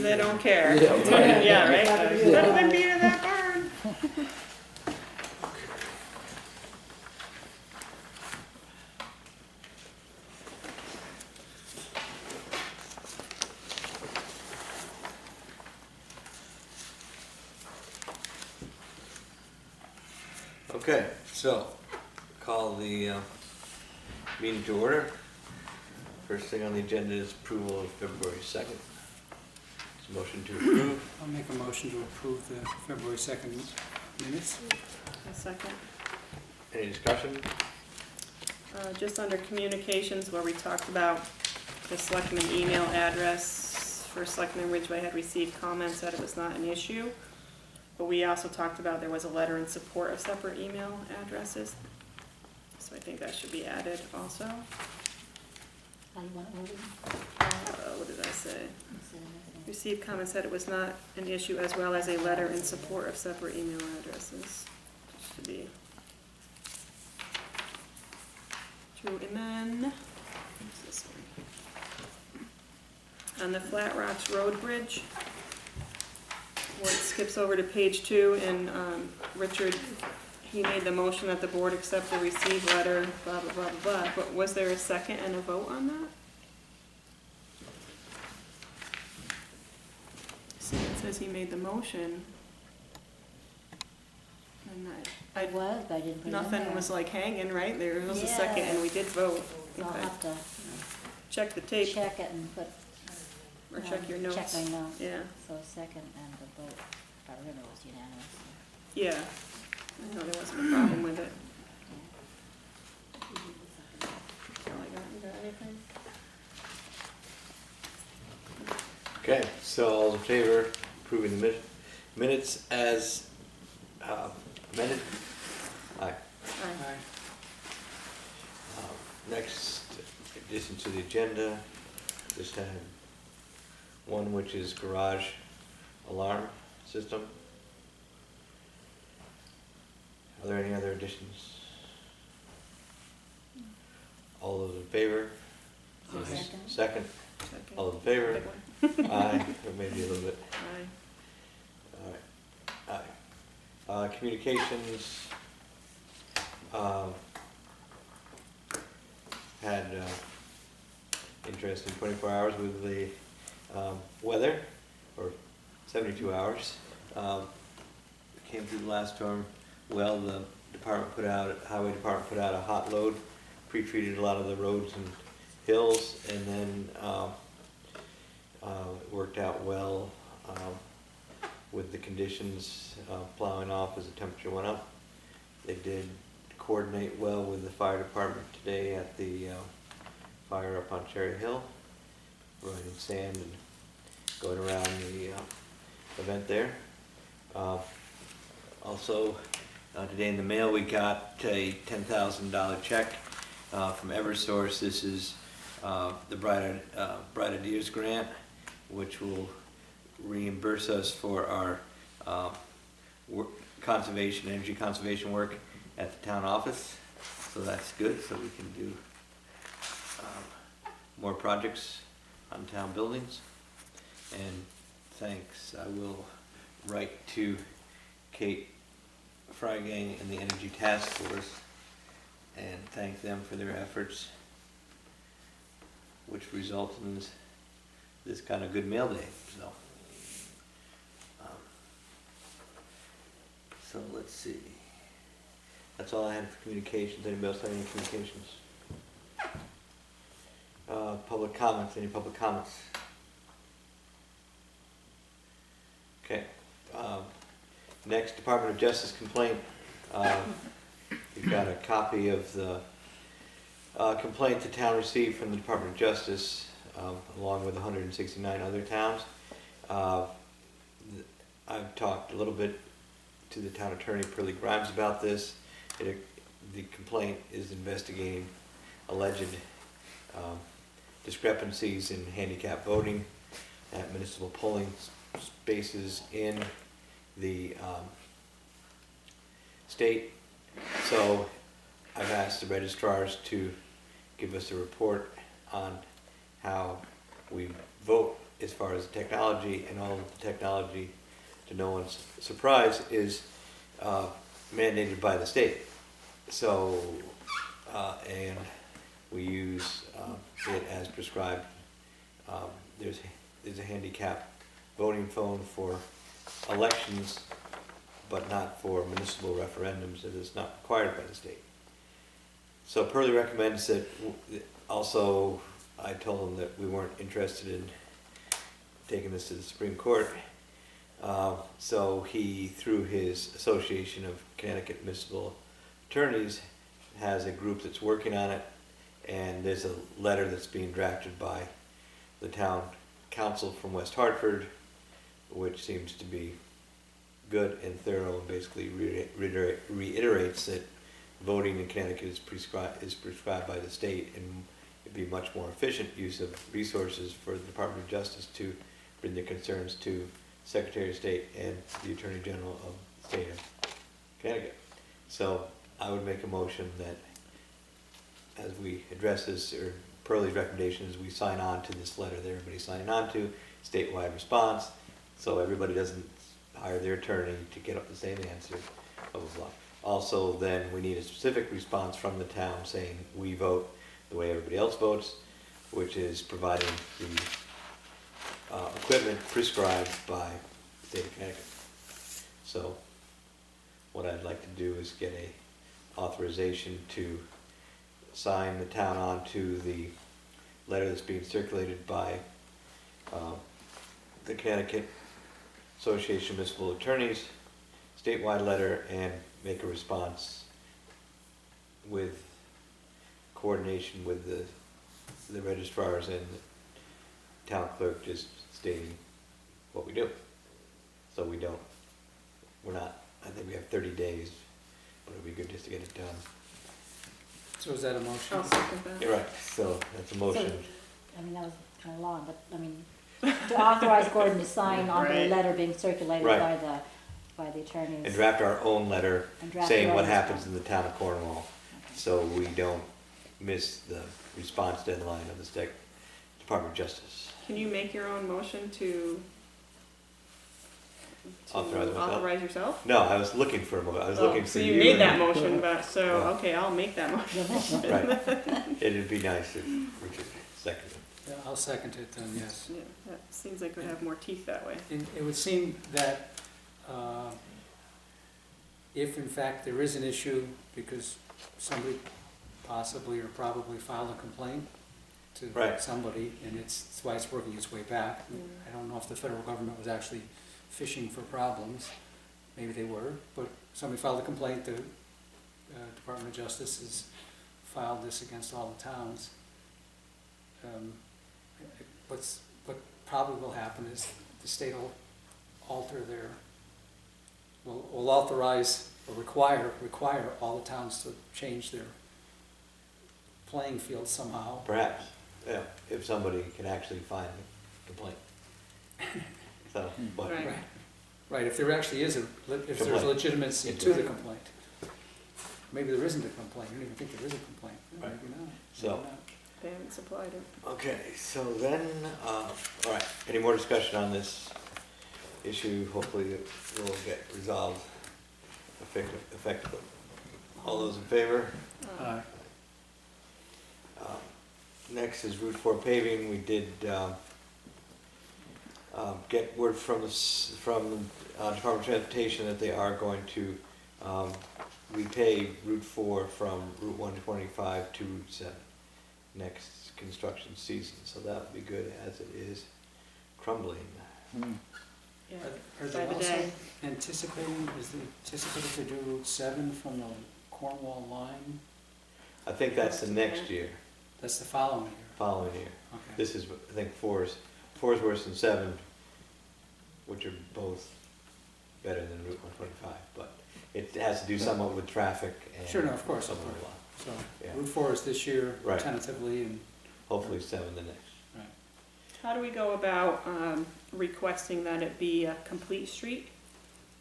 they don't care. Yeah, right. Yeah, right? Better than being in that barn. Okay, so call the meeting to order. First thing on the agenda is approval of February 2nd. Motion to approve. I'll make a motion to approve the February 2nd minutes. A second. Any discussion? Just under communications where we talked about the Selectman email address for Selectman Ridgway had received comments that it was not an issue. But we also talked about there was a letter in support of separate email addresses. So I think that should be added also. What did I say? Received comments that it was not an issue, as well as a letter in support of separate email addresses. Should be true. And then, what's this one? On the Flat Rocks Road Bridge, where it skips over to page 2, and Richard, he made the motion that the board accept the received letter, blah, blah, blah, blah, blah. But was there a second and a vote on that? See, it says he made the motion. And I was, but I didn't put it in nothing there. was like hanging, right? There was a Yeah. second and we did vote. I'll Okay. have to Check the tape, check it and put. or check your notes. Check my notes. Yeah, So second and the vote, if I remember, was unanimous. yeah. I know there wasn't a problem with it. That's all I got. You got anything? Okay, so all in favor of approving the minutes as amended? Aye. Aye. Next addition to the agenda, just had one which is garage alarm system. Are there any other additions? All those in favor? Second. Second. Second. All in favor? Big one. Aye, or maybe a little bit. Aye. All right. Aye. Communications, had interesting 24 hours with the weather, or 72 hours. Came through the last storm well. The highway department put out a hot load, pre-treated a lot of the roads and hills, and then it worked out well with the conditions plowing off as the temperature went up. They did coordinate well with the fire department today at the fire up on Cherry Hill, running sand and going around the event there. Also, today in the mail we got a $10,000 check from Eversource. This is the Bright Ideas Grant, which will reimburse us for our energy conservation work at the town office. So that's good, so we can do more projects on town buildings. And thanks, I will write to Kate Freigang and the Energy Task Force and thank them for their efforts, which resulted in this kind of good mail day. So let's see. That's all I had for communications. Anybody else have any communications? Public comments. Any public comments? Okay. Next, Department of Justice complaint. You've got a copy of the complaint the town received from the Department of Justice, along with 169 other towns. I've talked a little bit to the town attorney, Pearlie Grimes, about this. The complaint is investigating alleged discrepancies in handicap voting at municipal polling spaces in the state. So I've asked the registrars to give us a report on how we vote as far as technology, and all of the technology, to no one's surprise, is mandated by the state. So, and we use it as prescribed. There's a handicap voting phone for elections, but not for municipal referendums, it is not required by the state. So Pearlie recommends that, also, I told him that we weren't interested in taking this to the Supreme Court. So he, through his Association of Connecticut Municipal Attorneys, has a group that's working on it, and there's a letter that's being drafted by the town council from West Hartford, which seems to be good and thorough, and basically reiterates that voting in Connecticut is prescribed by the state, and it'd be much more efficient use of resources for the Department of Justice to bring their concerns to Secretary of State and the Attorney General of the state of Connecticut. So I would make a motion that as we address this, or Pearlie's recommendation is we sign on to this letter that everybody's signing on to, statewide response, so everybody doesn't hire their attorney to get up the same answer, blah, blah, blah. Also, then we need a specific response from the town saying we vote the way everybody else votes, which is providing the equipment prescribed by the state of Connecticut. So what I'd like to do is get a authorization to sign the town on to the letter that's being circulated by the Connecticut Association of Municipal Attorneys, statewide letter, and make a response with coordination with the registrars and the town clerk, just stating what we do. So we're not, I think we have 30 days, but it'd be good just to get it done. So is that a motion? I'll second that. You're right, so that's a motion. I mean, that was kind of long, but, I mean, to authorize Gordon to sign on the Right. letter being circulated Right. by the attorneys. And draft our own letter And draft saying your what own happens response. in the town of Cornwall, so we don't miss the response deadline of the state Department of Justice. Can you make your own motion to Authorize myself? authorize yourself? No, I was looking for a I was Oh, looking for so you. you made that and- motion, but, so, Yeah. okay, I'll make that motion. Right. It'd be nice if Richard seconded. Yeah, I'll second it then, yes. Yeah, that seems like it would have more teeth that way. It would seem that if in fact there is an issue because somebody possibly or probably filed a complaint to Right. somebody, and that's why it's working its way back. Yeah. I don't know if the federal government was actually fishing for problems. Maybe they were, but somebody filed a complaint, the Department of Justice has filed this against all the towns. What probably will happen is the state will alter their, will authorize or require all the towns to change their playing field somehow. Perhaps, yeah, if somebody can actually find the complaint. So, but, Right. Right, right, if there actually is if there's Complaint. legitimacy It's to the right. complaint. Maybe there isn't a complaint, you don't even think there is a complaint, Right. maybe not. So- Maybe not. They haven't supplied it. okay, so then, all right, any more discussion on this issue? Hopefully it will get resolved effectively. All those in favor? Aye. Next is Route 4 paving. We did get word from the Department of Transportation that they are going to repave Route 4 from Route 125 to Route 7 next construction season. So that would be good, as it is crumbling. Yeah, Are by they the also day. anticipating, is it anticipated to do Route 7 from the Cornwall line? I think that's the next year, That's the following year. following year. Okay. This is, I think, four's worse than 7, which are both better than Route 125, but it has to do somewhat with traffic and. Sure, no, of course, blah, of blah, course. blah. So Yeah. Route 4 is this year Right. tentatively, and Hopefully 7 the next. How do we go about requesting that it be a complete street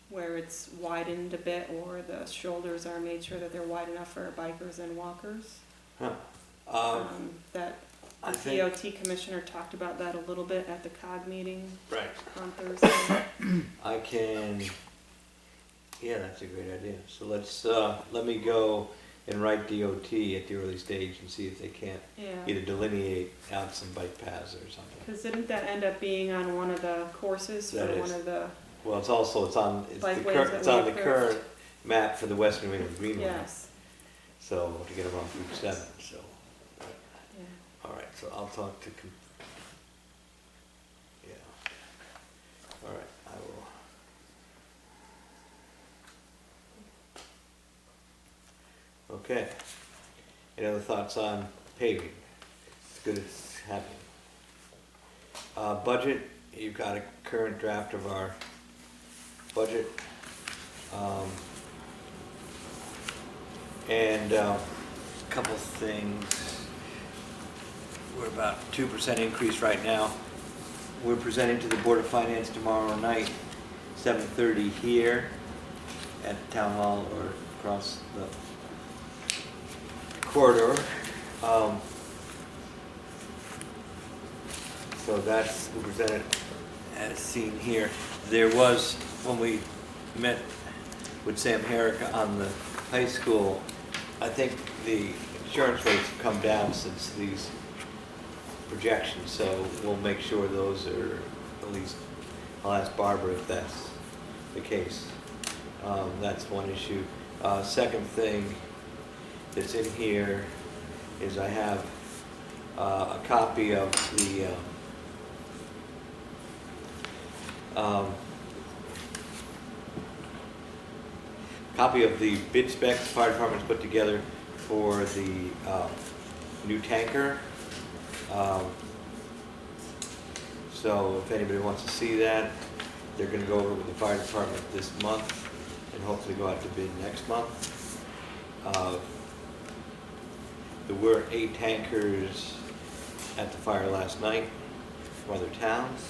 where it's widened a bit, or the shoulders are made sure that they're wide enough for bikers and walkers? Huh. That I The think, DOT commissioner talked about that a little bit at the COG meeting right, on Thursday. I can, yeah, that's a great idea. So let's, let me go and write DOT at the early stage and see if they can't Yeah, either delineate out some bike paths or something. because didn't that end up being on one of the courses for That is. one of the, Well, it's also, it's on, it's the Bikeways current, that it's we on the approved. current map for the Western New England Greenway. yes, So, to get them on Route 7, so, yeah. all right, so I'll talk to, yeah. All right, I will. Okay. Any other thoughts on paving? It's good it's happening. Budget, you've got a current draft of our budget. And a couple things. We're about 2% increase right now. We're presenting to the Board of Finance tomorrow night, 7:30 here at Town Hall or across the corridor. So that's, we presented as seen here. There was, when we met with Sam Herrick on the high school, I think the insurance rates have come down since these projections, so we'll make sure those are, at least, I'll ask Barbara if that's the case. That's one issue. Second thing that's in here is I have a copy of the bid specs the fire department's put together for the new tanker. So if anybody wants to see that, they're gonna go over it with the fire department this month and hopefully go out to bid next month. There were 8 tankers at the fire last night from other towns.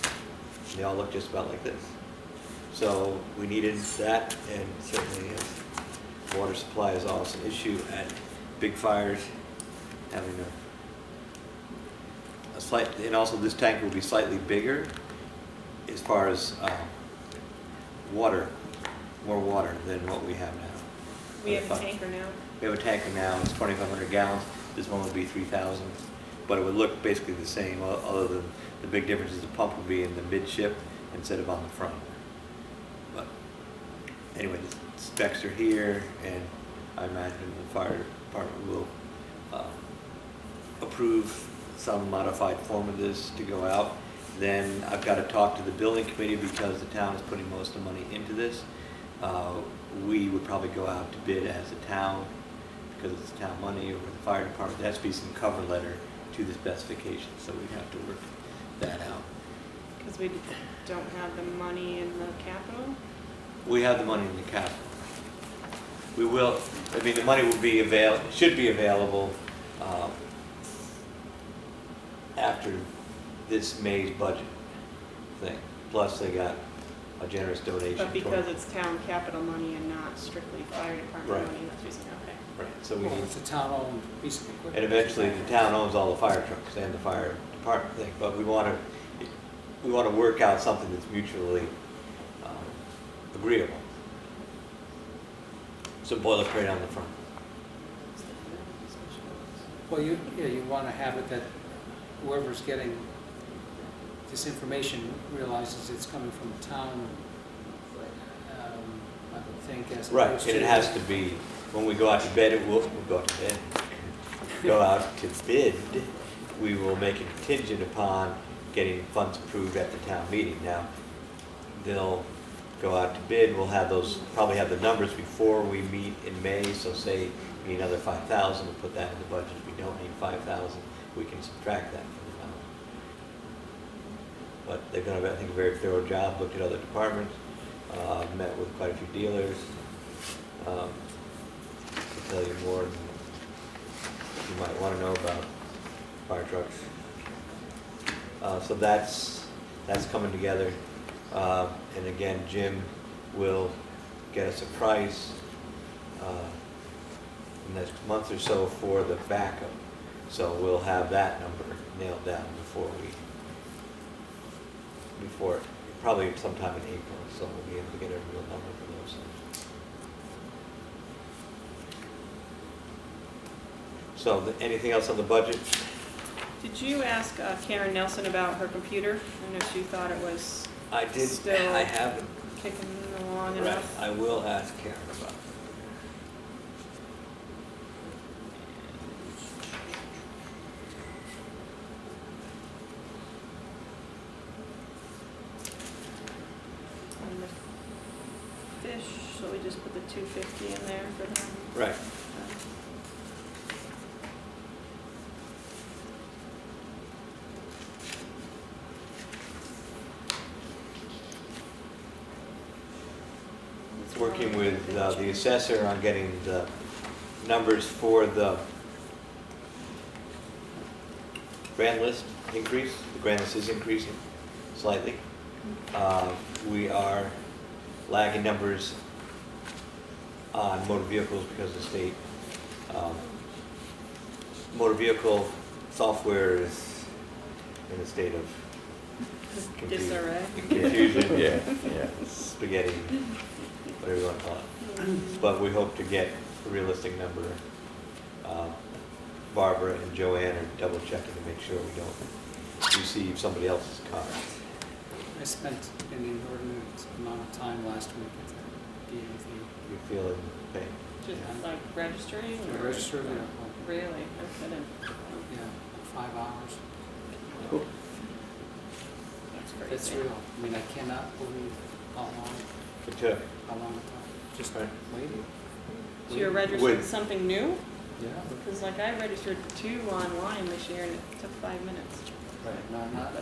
They all look just about like this. So we needed that, and certainly water supply is also an issue at big fires, having a slight, and also this tank will be slightly bigger as far as water, more water than what we have now. We have a tanker now. We have a tanker now, it's 2,500 gallons, this one would be 3,000, but it would look basically the same, other than the big difference is the pump would be in the midship instead of on the front. But anyway, the specs are here, and I imagine the fire department will approve some modified form of this to go out. Then I've got to talk to the building committee because the town is putting most of the money into this. We would probably go out to bid as a town because it's town money, or the fire department. There has to be some cover letter to the specifications, so we'd have to work that out. Because we don't have the money in the capital? We have the money in the capital. We will, I mean, the money will be should be available after this May's budget thing. Plus they got a generous donation. But because it's town capital money and not strictly fire department Right. money, that's the reason, okay. Right, so we Well, need, it's a town-owned piece of equipment. and eventually the town owns all the fire trucks and the fire department thing, but we want to work out something that's mutually agreeable. So boilerplate on the front. Well, you want to have it that whoever's getting this information realizes it's coming from the town, I would think, as Right, opposed and it to- has to be, when we go out to bid, we'll go out to bid. Go out to bid, we will make it contingent upon getting funds approved at the town meeting. Now, they'll go out to bid, we'll have those, probably have the numbers before we meet in May, so say we need another 5,000, we'll put that in the budget. If we don't need 5,000, we can subtract that from the amount. But they've done, I think, a very thorough job, looked at other departments, met with quite a few dealers. To tell you more than you might want to know about fire trucks. So that's coming together. And again, Jim will get us a price in the next month or so for the backup. So we'll have that number nailed down before, probably sometime in April, so we'll be able to get a real number for those. So, anything else on the budget? Did you ask Karen Nelson about her computer? I know she thought it was I did, Still- I haven't, kicking along right, enough. I will ask Karen about it. And the fish, so we just put the 250 in there for them. Right. Working with the assessor on getting the numbers for the grand list increase. The grand list is increasing slightly. We are lagging numbers on motor vehicles because the state motor vehicle software is in a state of Disarray. confusion, yeah, spaghetti, whatever you want to call it. But we hope to get a realistic number. Barbara and Joanne are double checking to make sure we don't receive somebody else's car. I spent an inordinate amount of time last week at the DMV. You feel in pain. Just like registering? I or- registered there, Really? No kidding. yeah, 5 hours. That's crazy. It's real. I mean, I cannot believe how long It took. it took. Just Right. waiting. So you're registering With- something new? Yeah. Because like I registered 2 online this year and it took 5 minutes Right, no, not.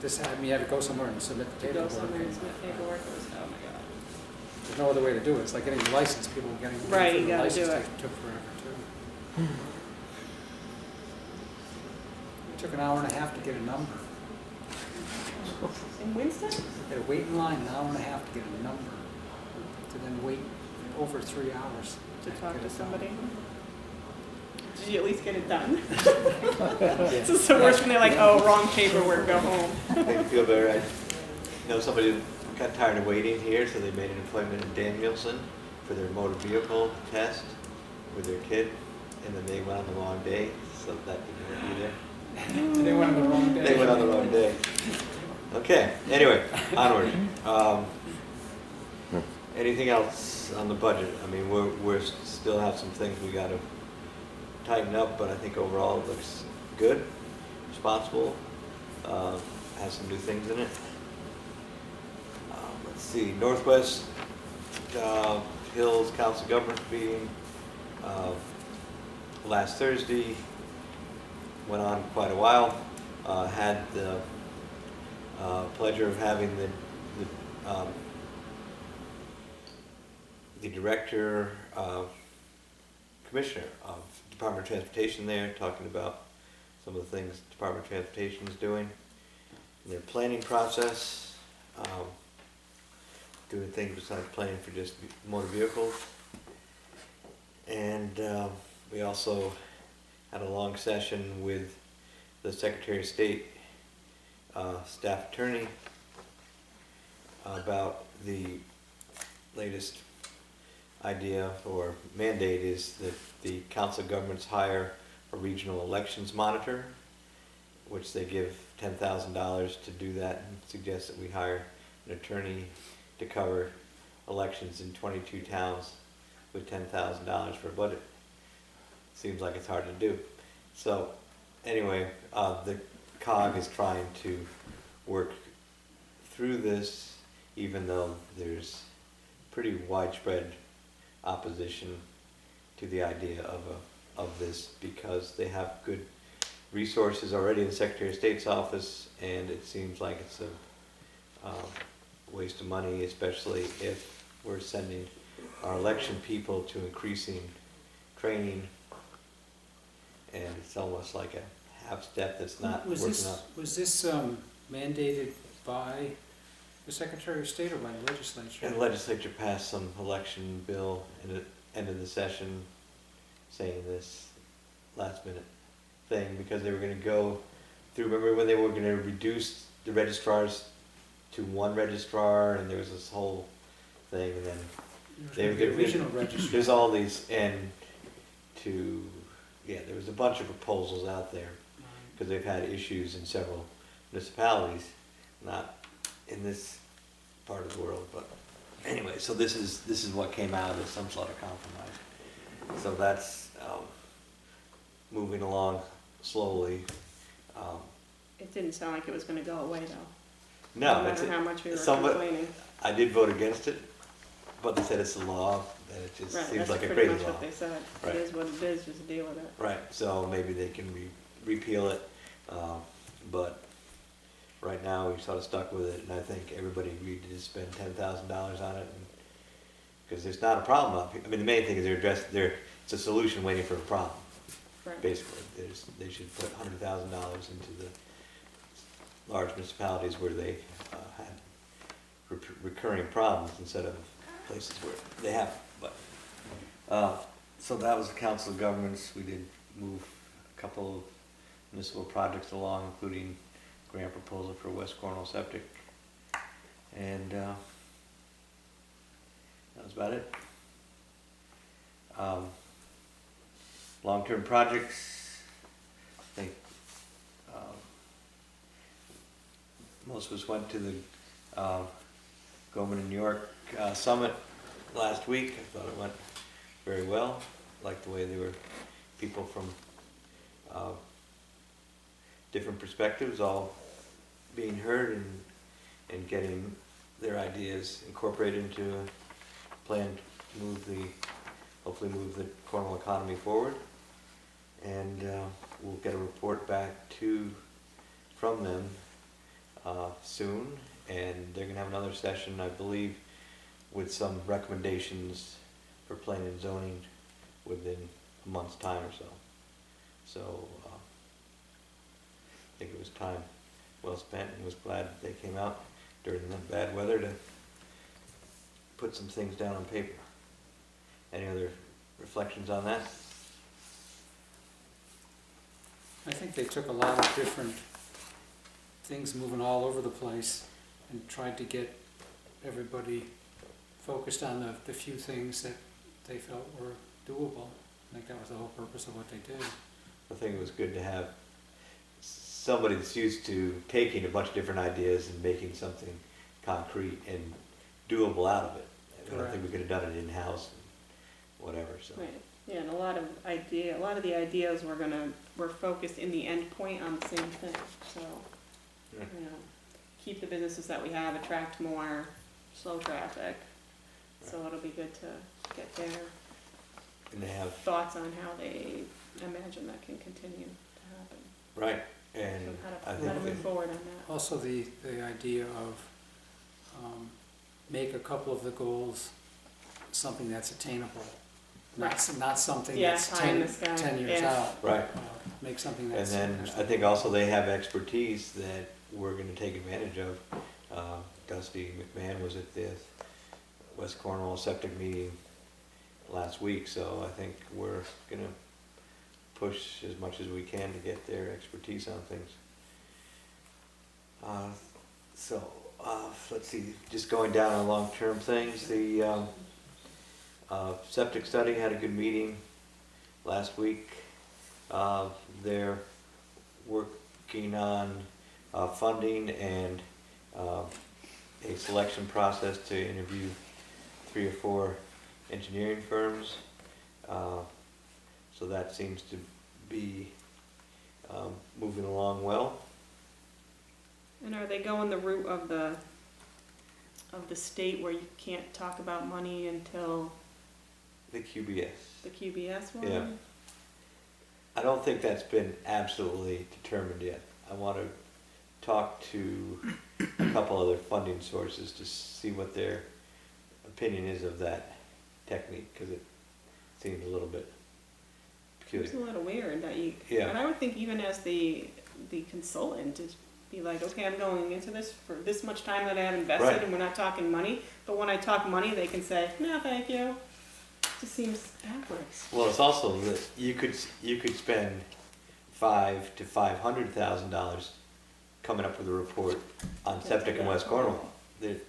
This, I mean, you had to go somewhere and submit the to go paperwork. somewhere and submit paperwork. It was, oh my God. There's no other way to do it. It's like getting a license. People getting Right, you the gotta license do it. took forever too. It took an hour and a half to get a number. In Winston? You had to wait in line an hour and a half to get a number, to then wait over 3 hours To talk get to it done. somebody? Did you at least get it done? This is the worst when they're like, oh, wrong paperwork, go home. Make you feel better. I know somebody got tired of waiting here, so they made an appointment in Danielson for their motor vehicle test with their kid, and then they went on the wrong day, so that didn't work either. They went on the wrong day. They went on the wrong day. Okay, anyway, onward. Anything else on the budget? I mean, we're still have some things we gotta tighten up, but I think overall it looks good, responsible, has some new things in it. Let's see, Northwest Hills Council Government meeting last Thursday, went on quite a while. Had the pleasure of having the director, commissioner of Department of Transportation there, talking about some of the things Department of Transportation is doing in their planning process, doing things besides planning for just motor vehicles. And we also had a long session with the Secretary of State, staff attorney, about the latest idea or mandate is that the council of governments hire a regional elections monitor, which they give $10,000 to do that, and suggest that we hire an attorney to cover elections in 22 towns with $10,000 for a budget. Seems like it's hard to do. So anyway, the COG is trying to work through this, even though there's pretty widespread opposition to the idea of this, because they have good resources already in the Secretary of State's office, and it seems like it's a waste of money, especially if we're sending our election people to increasing training, and it's almost like a half step that's not working out. Was this mandated by the Secretary of State or by the legislature? And the legislature passed some election bill in the end of the session saying this last minute. thing because they were gonna go through, remember when they were gonna reduce the registrars to one registrar, and there was this whole thing, and then The regional registrar. there's all these, and there was a bunch of proposals out there, because they've had issues in several municipalities, not in this part of the world, but anyway, so this is what came out as some sort of compromise. So that's moving along slowly. It didn't sound like it was gonna go away though. No, No it's, matter how much we were somewhat- complaining. I did vote against it, but they said it's a law, and it just Right, seems that's like a pretty crazy much law. what they said. Right. It is what it is, just deal with it. Right, so maybe they can repeal it, but right now we sort of stuck with it, and I think everybody agreed to just spend $10,000 on it, because there's not a problem up here. I mean, the main thing is it's a solution waiting for a problem, Right. basically. They should put $100,000 into the large municipalities where they had recurring problems instead of places where they haven't, but. So that was the Council of Governments. We did move a couple of municipal projects along, including grant proposal for West Cornwall Septic. And that was about it. Long-term projects, I think most of us went to the Goldman in New York Summit last week. I thought it went very well. Liked the way they were, people from different perspectives all being heard and getting their ideas incorporated into a plan to hopefully move the Cornwall economy forward. And we'll get a report back from them soon, and they're gonna have another session, I believe, with some recommendations for planning and zoning within a month's time or so. So I think it was time well spent, and was glad that they came out during the bad weather to put some things down on paper. Any other reflections on that? I think they took a lot of different things moving all over the place and tried to get everybody focused on the few things that they felt were doable. I think that was the whole purpose of what they did. I think it was good to have somebody that's used to taking a bunch of different ideas and making something concrete and doable out of it. I don't think we could have done it in-house and whatever, so. Right, yeah, and a lot of the ideas were focused in the end point on the same thing, so, Yeah. you know, keep the businesses that we have, attract more slow traffic. So it'll be good to get their And they have, thoughts on how they imagine that can continue to happen. right, So and I how to think move forward on that. Also, the idea of make a couple of the goals something that's attainable, not something Yeah, that's pie in the sky, 10 years yeah. out. Right. Make something And that's. then I think also they have expertise that we're gonna take advantage of. Dusty McMahon was at the West Cornwall Septic meeting last week, so I think we're gonna push as much as we can to get their expertise on things. Let's see, just going down on long-term things, the septic study had a good meeting last week. They're working on funding and a selection process to interview 3 or 4 engineering firms. So that seems to be moving along well. And are they going the route of the state where you can't talk about money until The QBS. the QBS one? Yeah. I don't think that's been absolutely determined yet. I want to talk to a couple other funding sources to see what their opinion is of that technique, because it seems a little bit peculiar. It's a little weird that you, Yeah. and I would think even as the consultant, to be like, okay, I'm going into this for this much time that I have invested, Right. and we're not talking money, but when I talk money, they can say, no, thank you. It just seems backwards. Well, it's also that you could spend $500,000 to $500,000 coming up with a report on septic in West Cornwall.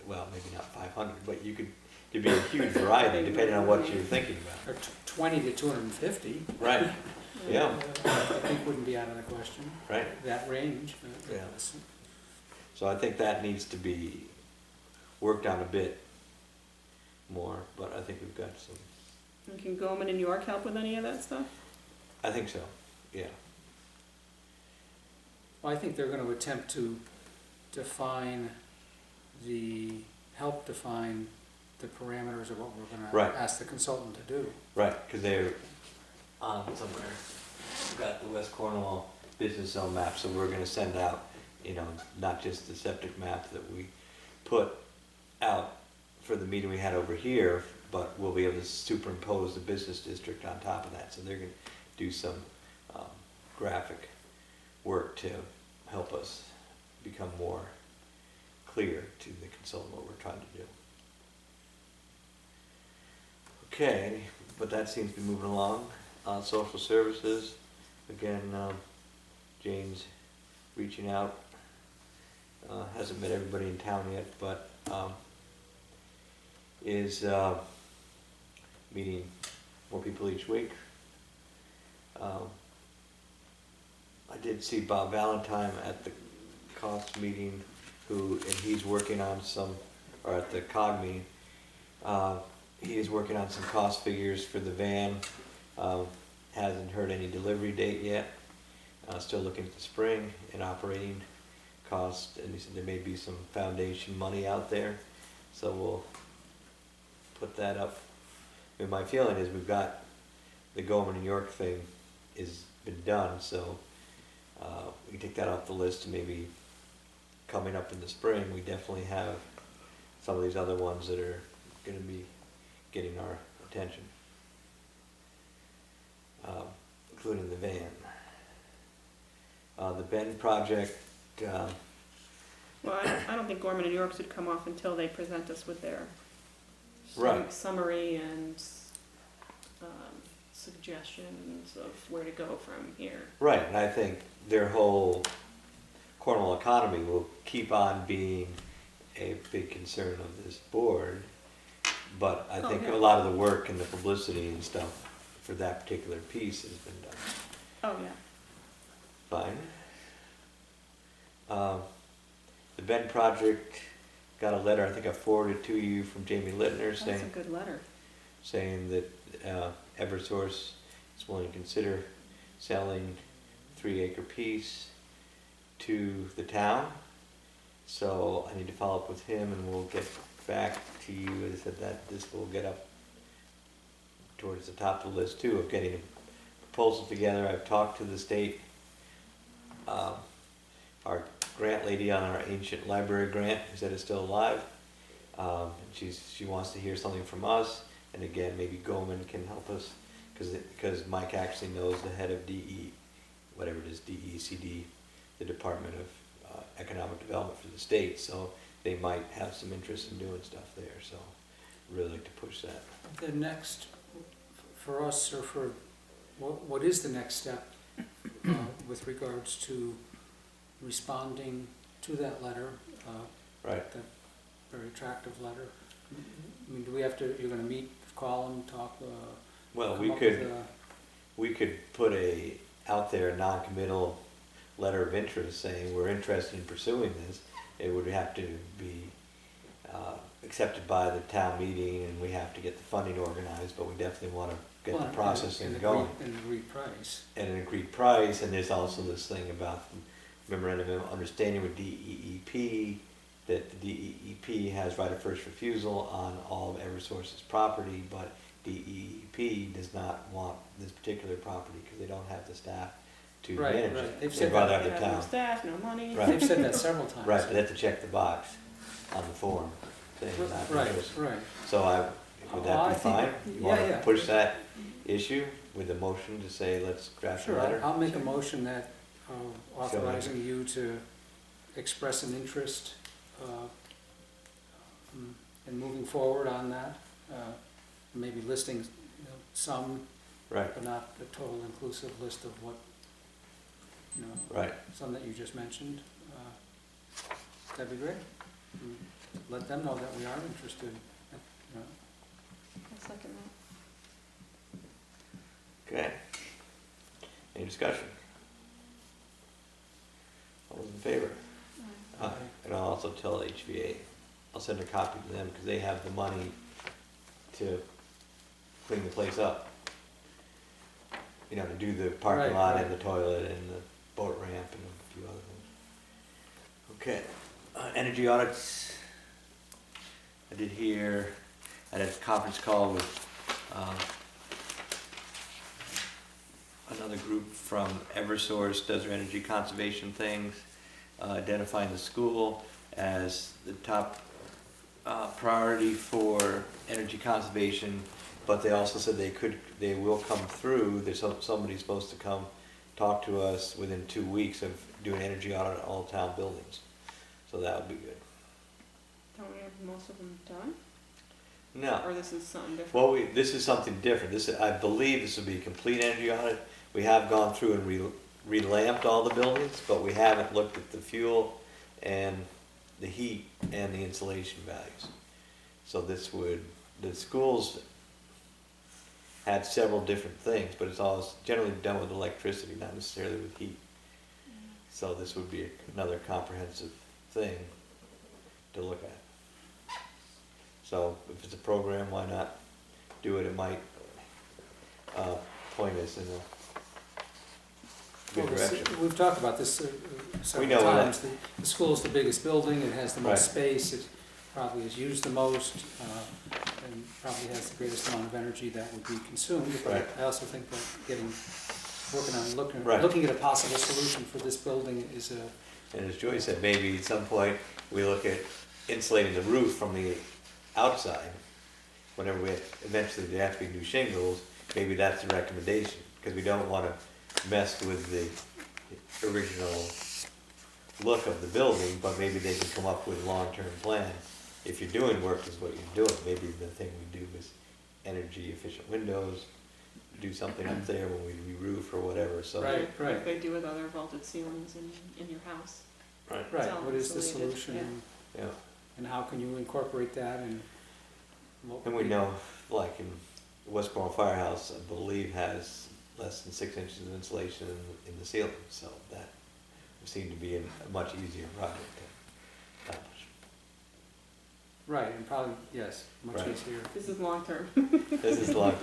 Well, maybe not 500, but there'd be a huge variety depending on what you're thinking about. Or 20 to 250. Right, yeah, I think wouldn't be out of the question, right. that range. Yeah. So I think that needs to be worked on a bit more, but I think we've got some, And can Goldman and York help with any of that stuff? I think so, yeah. Well, I think they're gonna attempt to help define the parameters of what we're gonna Right. ask the consultant to do. Right, because they're on somewhere, we've got the West Cornwall business zone map, so we're gonna send out, not just the septic map that we put out for the meeting we had over here, but we'll be able to superimpose the business district on top of that, so they're gonna do some graphic work to help us become more clear to the consultant what we're trying to do. Okay, but that seems to be moving along. Social services, again, Jane's reaching out. Hasn't met everybody in town yet, but is meeting more people each week. I did see Bob Valentine at the cost meeting, and he's working on or at the COG meeting, he is working on some cost figures for the van. Hasn't heard any delivery date yet. Still looking at the spring and operating cost, and he said there may be some foundation money out there, so we'll put that up. And my feeling is we've got the Goldman and York thing is been done, so we can take that off the list, and maybe coming up in the spring, we definitely have some of these other ones that are going to be getting our attention, including the van. The Ben project, Well, I don't think Gorman and York should come off until they present us with their Right. summary and suggestions of where to go from here. right, and I think their whole Cornwall economy will keep on being a big concern of this board, but I think yeah. a lot of the work and the publicity and stuff for that particular piece has been done. Oh, yeah. Fine. The Ben project got a letter, I think I forwarded to you, from Jamie Littner That's a saying good letter. that Eversource is willing to consider selling 3-acre piece to the town. So I need to follow up with him, and we'll get back to you. I said that this will get up towards the top of the list too, of getting a proposal together. I've talked to the state, our grant lady on our ancient library grant, who said it's still alive. She wants to hear something from us, and again, maybe Goldman can help us, because Mike actually knows the head of whatever it is, DECD, the Department of Economic Development for the state, so they might have some interest in doing stuff there, so I'd really like to push that. The next, for us, or for, what is the next step with regards to responding to that letter? Right. That very attractive letter. I mean, do we have to, you're gonna meet, call them, talk? Well, come we up could, with we could put out there non-committal letter of interest saying we're interested in pursuing this. It would have to be accepted by the town meeting, and we have to get the funding organized, but we definitely want to get the processing going. And agreed price. And an agreed price, and there's also this thing about memorandum of understanding with DEEP, that the DEEP has right of first refusal on all of Eversource's property, but DEEP does not want this particular property because they don't have the staff to Right, manage right. it. They've They'd said rather that. have They the have no town. staff, no money. Right. They've said that several times. Right, but they have to check the box on the form saying not Right, interested. right. So would Well, I that be think- fine? You want yeah. to push that issue with a motion to say, let's draft a Sure, letter? I'll make a motion that authorizing you to express an interest in moving forward on that, maybe listing some, Right, but not the total inclusive list of what you know, Right. some that you just mentioned, that'd be great. And let them know that we are interested, you know. I'll second that. Okay. Any discussion? All those in favor? Aye. And I'll also tell HVA, I'll send a copy to them, because they have the money to clean the place up. You know, to do the parking Right, lot right. and the toilet and the boat ramp and a few other things. Okay, energy audits. I did hear, I had a conference call with, another group from Eversource, does their energy conservation things, identifying the school as the top priority for energy conservation, but they also said they will come through, there's somebody's supposed to come talk to us within 2 weeks of doing energy audit on all town buildings. So that would be good. Don't we have most of them done? No. Or this is something different? Well, this is something different. I believe this will be a complete energy audit. We have gone through and relamped all the buildings, but we haven't looked at the fuel and the heat and the insulation values. So the schools had several different things, but it's all generally done with electricity, not necessarily with heat. So this would be another comprehensive thing to look at. So if it's a program, why not do it? It might point us in a good Well, direction. we've talked about this We several know that. times. The school's the biggest building, it has the most Right. space, it probably is used the most, and probably has the greatest amount of energy that would be consumed. But Right. I also think that working on Right. looking at a possible solution for this building is a, And as Joy said, maybe at some point we look at insulating the roof from the outside. Whenever eventually there have to be new shingles, maybe that's the recommendation, because we don't want to mess with the original look of the building, but maybe they can come up with a long-term plan. If you're doing work is what you're doing, maybe the thing we do is energy efficient windows, do something up there when we re-roof or whatever, so. Right. Like they do with other vaulted ceilings in your house. Right. right, all what is the insulated, solution? Yeah, And how can you incorporate that and what and would we be- know, like in the West Cornwall Firehouse, I believe has less than 6 inches of insulation in the ceiling, so that would seem to be a much easier project to accomplish. Right, and probably, yes, much Right. easier. This is long term. This is like,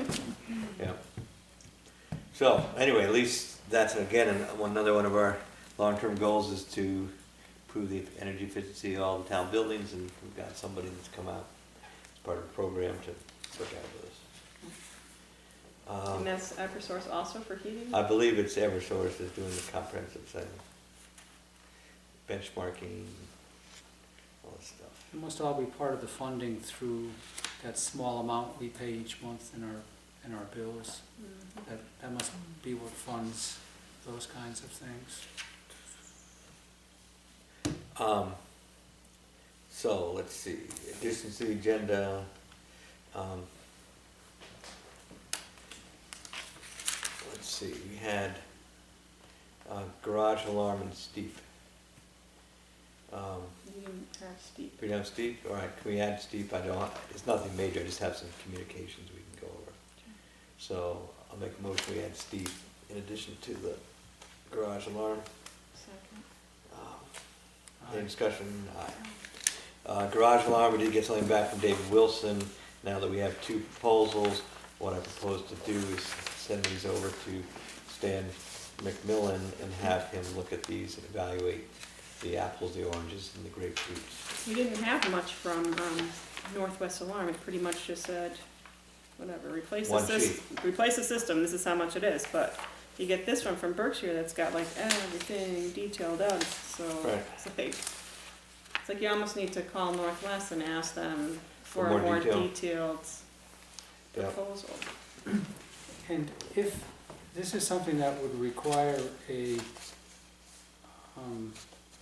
yeah. So, anyway, at least that's, again, another one of our long-term goals is to improve the energy efficiency of all the town buildings, and we've got somebody that's come out as part of the program to look at with us. And that's Eversource also for heating? I believe it's Eversource that's doing the comprehensive thing. Benchmarking, all this stuff. It must all be part of the funding through that small amount we pay each month in our bills. Mhm. That must be what funds those kinds of things. So, let's see, additions to the agenda. Let's see, we had garage alarm and steep. You didn't have steep. We don't have steep, all right, can we add steep? I don't, it's nothing major, I just have some communications we can go over. So, I'll make a motion, we add steep in addition to the garage alarm. Second. Any discussion? Aye. Garage alarm, we did get something back from David Wilson. Now that we have 2 proposals, what I propose to do is send these over to Stan McMillan and have him look at these and evaluate the apples, the oranges, and the grapefruits. We didn't have much from Northwest Alarm. It pretty much just said, whatever, replace the One system. Replace the system. This is how much it is. But you get this one from Berkshire that's got like everything detailed out. So Right. it's like you almost need to call Northwest and ask them for For a more more detail. detailed Yeah. proposal. And if this is something that would require a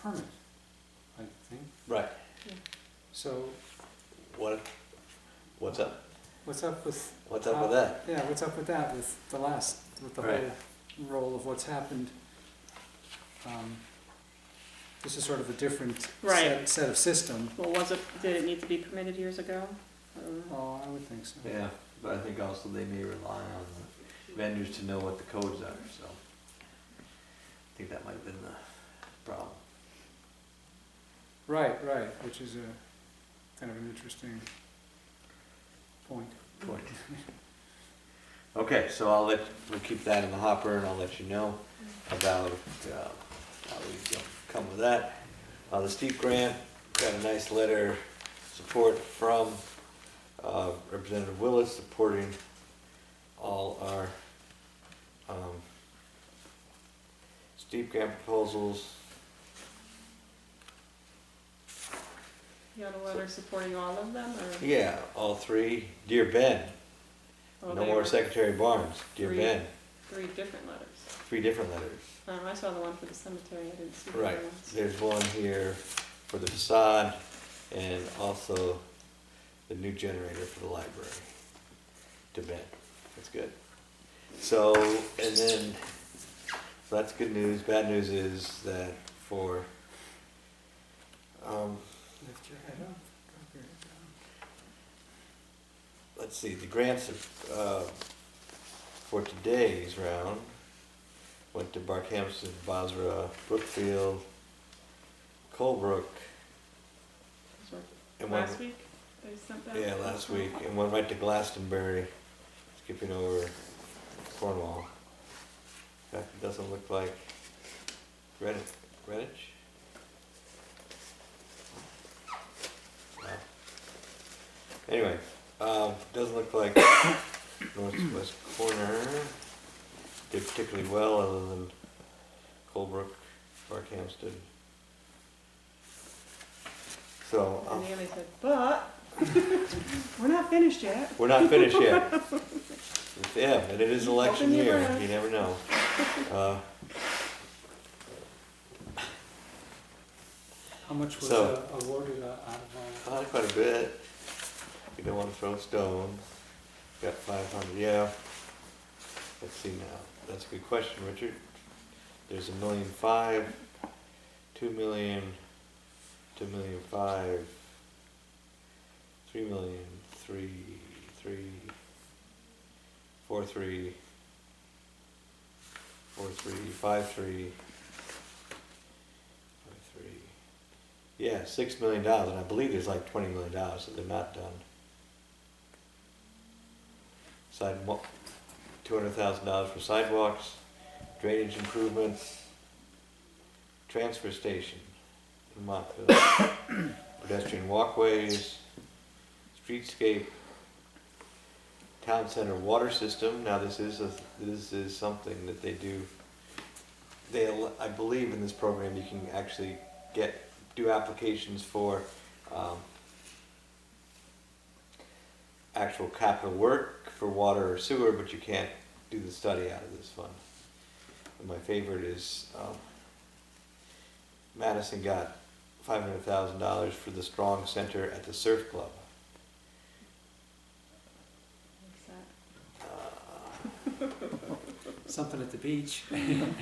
permit, I think, Right. so What's up? what's up with? What's up with that? Yeah, what's up with that, with the Right. whole roll of what's happened? This is sort of a different Right. set of system. Well, did it need to be permitted years ago? I don't know. Oh, I would think so. Yeah, but I think also they may rely on the vendors to know what the codes are, so. I think that might have been the problem. Right, which is a kind of an interesting point. Okay, so we'll keep that in the hopper and I'll let you know about, how we come with that. The steep grant, got a nice letter support from, Representative Willis supporting all our, steep grant proposals. You got a letter supporting all of them, or? Yeah, all three. Dear Ben, Oh, no they more were Secretary Barnes. Dear three. Ben, 3 different letters. 3 different letters. I saw the one for the cemetery, I didn't see the Right, other ones. there's one here for the facade and also the new generator for the library to Ben. That's good. So, and then, so that's good news. Bad news is that for, Lift your head up. Drop your head down. let's see, the grants for today's round went to Barkhamsted, Basra, Brookfield, Colebrook, So, and one, Last week, they sent that? yeah, last week, and one right to Glastonbury, skipping over Cornwall. In fact, it doesn't look like Greenwich? Wow. Anyway, doesn't look like northwest corner did particularly well, other than Colebrook, Barkhamsted. So, And then they said, but, we're not finished yet. we're not finished yet. Yeah, and it is Keep election hoping you year, learn. you never know. How much was So- awarded out of all? Quite a bit. You don't want to throw stones. Got 500, yeah. Let's see now. That's a good question, Richard. There's $1,500,000, 2,000,000, 2,500,000, 3,000,000, 3, 4, 3, 4, 3, 5, 3, 5, 3. Yeah, $6 million, and I believe there's like $20 million, so they're not done. Sidewalk, $200,000 for sidewalks, drainage improvements, transfer station in Montville, pedestrian walkways, streetscape, town center water system. Now this is something that they do. I believe in this program you can actually do applications for actual capital work for water or sewer, but you can't do the study out of this fund. And my favorite is Madison got $500,000 for the Strong Center at the Surf Club. What's that? Something at the beach.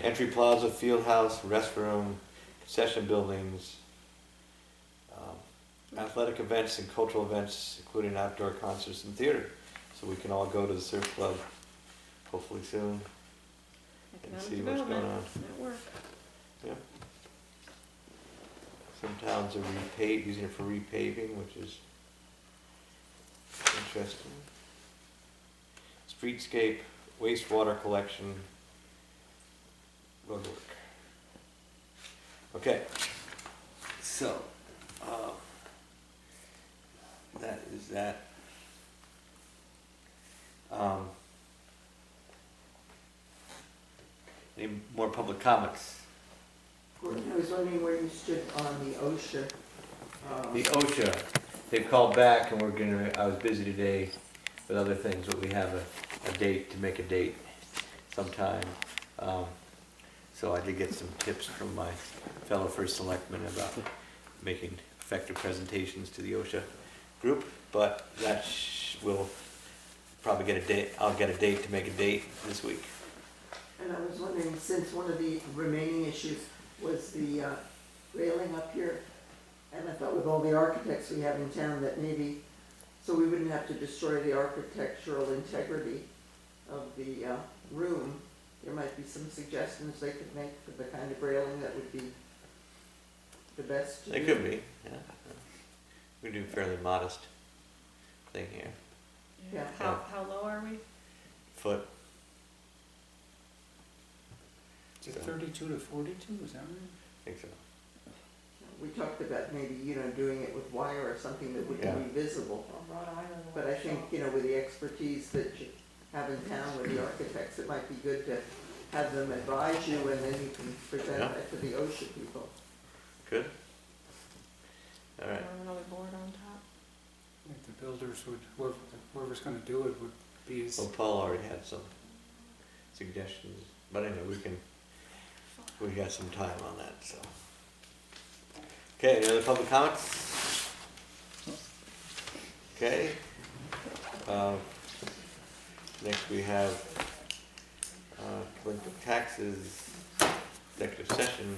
Entry Plaza, Field House, restroom, concession buildings, athletic events and cultural events, including outdoor concerts and theater. So we can all go to the Surf Club, hopefully soon. Economic see what's going development, on. network. Yeah. Some towns are using it for repaving, which is interesting. Streetscape, wastewater collection, road work. Okay, so, that is that. Any more public comments? Gordon, I was wondering where you stood on the OSHA. The OSHA, they've called back and I was busy today with other things, but we have a date to make a date sometime. So I did get some tips from my fellow first selectmen about making effective presentations to the OSHA group, but we'll probably get a date, I'll get a date to make a date this week. And I was wondering, since one of the remaining issues was the railing up here. And I thought with all the architects we have in town that maybe, so we wouldn't have to destroy the architectural integrity of the room, there might be some suggestions they could make for the kind of railing that would be the best to do. It could be, yeah. We do a fairly modest thing here. Yeah. How low are we? Foot, Is it 32 to 42, is that right? I think so. We talked about maybe, doing it with wire or something that Yeah. wouldn't be visible. But I think, with the expertise that you have in town with the architects, it might be good to have them advise you and then you can present Yeah. that to the OSHA people. Good. All right. Another board on top. I think the builders would, whoever's gonna do it would be as, Well, Paul already had some suggestions, but anyway, we got some time on that, so. Okay, any other public comments? Okay. Next we have, delinquent taxes, executive session.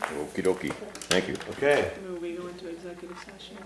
Okey dokey, thank you. Okay, Move we go into executive session.